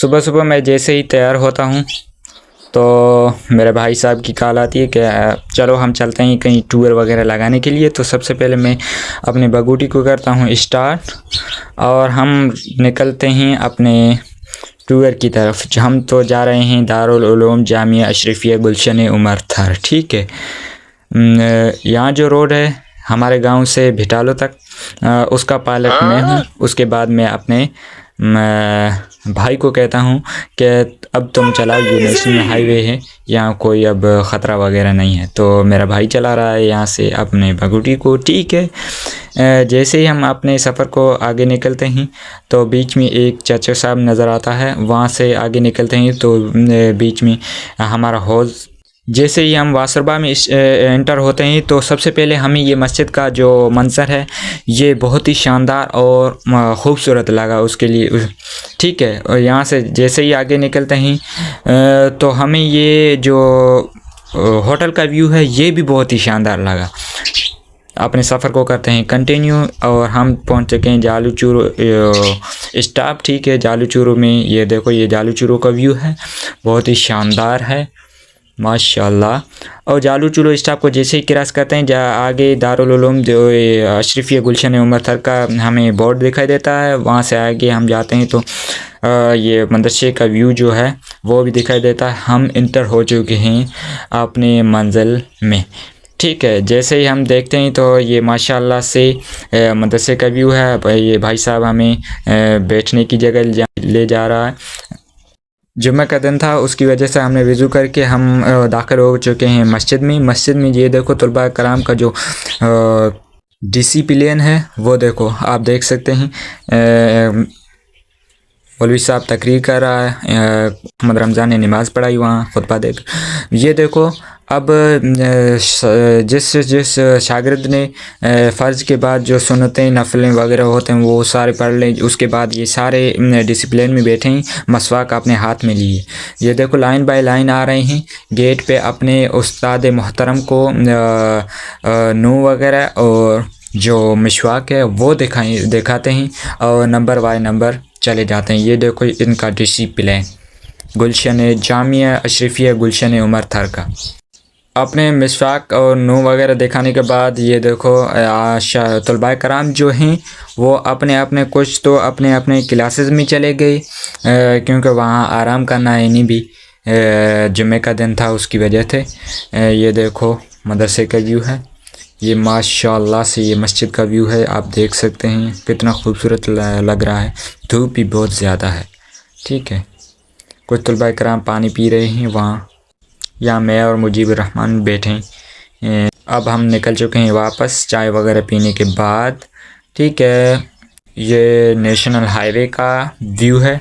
सुबह सुबह मैं जैसे ही तैयार होता हूँ तो मेरे भाई साहब की कॉल आती है कि चलो हम चलते हैं कहीं टूर वगैरह लगाने के लिए। तो सबसे पहले मैं अपनी बगूटी को करता हूँ स्टार्ट और हम निकलते हैं अपने टूर की तरफ। हम तो जा रहे हैं दारुल उलूम जामिया अशरफिया गुलशन उमर थर। ठीक है, यहाँ जो रोड है हमारे गांव से भिटालो तक, उसका पायलट मैं हूँ। उसके बाद मैं अपने भाई को कहता हूँ कि अब तुम चलाओ, ये नेशनल हाईवे है, यहाँ कोई अब ख़तरा वगैरह नहीं है। तो मेरा भाई चला रहा है यहाँ से अपने बगुटी को। ठीक है, जैसे ही हम अपने सफ़र को आगे निकलते हैं तो बीच में एक चाचा साहब नज़र आता है। वहाँ से आगे निकलते हैं तो बीच में हमारा हौज़। जैसे ही हम वासरबा में एंटर होते हैं तो सबसे पहले हमें ये मस्जिद का जो मंज़र है ये बहुत ही शानदार और ख़ूबसूरत लगा उसके लिए। ठीक है, और यहाँ से जैसे ही आगे निकलते हैं तो हमें ये जो होटल का व्यू है ये भी बहुत ही शानदार लगा। अपने सफ़र को करते हैं कंटिन्यू और हम पहुँच चुके हैं जालू चूरू स्टॉप। ठीक है, जालू चूरू में ये देखो, ये जालू चूरू का व्यू है, बहुत ही शानदार है माशाल्लाह। और जालू चूरू स्टॉप को जैसे ही क्रॉस करते हैं आगे दारुल उलूम जो अशरफिया गुलशन उमर थर का हमें बोर्ड दिखाई देता है। वहाँ से आगे हम जाते हैं तो ये मदरसे का व्यू जो है वो भी दिखाई देता है। हम इंटर हो चुके हैं अपने मंजिल में। ठीक है, जैसे ही हम देखते हैं तो ये माशाल्लाह से मदरसे का व्यू है। ये भाई साहब हमें बैठने की जगह ले जा रहा है। जुम्मे का दिन था, उसकी वजह से हमने वज़ू करके हम दाखिल हो चुके हैं मस्जिद में। मस्जिद में ये देखो तलबा कराम का जो डिसिप्लिन है वो देखो, आप देख सकते हैं। मौलवी साहब तकरीर कर रहा है, मोहम्मद रमज़ान ने नमाज़ पढ़ाई वहाँ खुतबा देख। ये देखो अब जिस शागिर्द ने फ़र्ज़ के बाद जो सुन्नतें नफलें वगैरह होते हैं वो सारे पढ़ लें, उसके बाद ये सारे डिसिप्लिन में बैठे हैं, मसवाक अपने हाथ में लिए। ये देखो लाइन बाय लाइन आ रहे हैं गेट पे अपने उस्ताद मोहतरम को नू वगैरह और जो मिशवाक है वो दिखाते हैं और नंबर बाय नंबर चले जाते हैं। ये देखो इनका डिसिप्लिन गुलशन जामिया अशरफिया गुलशन उमर थर का। अपने मिसवाक और नू वगैरह दिखाने के बाद ये देखो तलबा कराम जो हैं वो अपने अपने कुछ तो अपने अपने क्लासेस में चले गए, क्योंकि वहाँ आराम करना है। इन्हीं भी जुम्मे का दिन था उसकी वजह से। ये देखो मदरसे का व्यू है, ये माशाल्लाह से ये मस्जिद का व्यू है, आप देख सकते हैं कितना खूबसूरत लग रहा है। धूप भी बहुत ज़्यादा है। ठीक है, कुछ तलबा कराम पानी पी रहे हैं वहाँ, यहाँ मैं और मुजीबुर रहमान बैठे हैं। अब हम निकल चुके हैं वापस चाय वगैरह पीने के बाद। ठीक है, ये नेशनल हाईवे का व्यू है।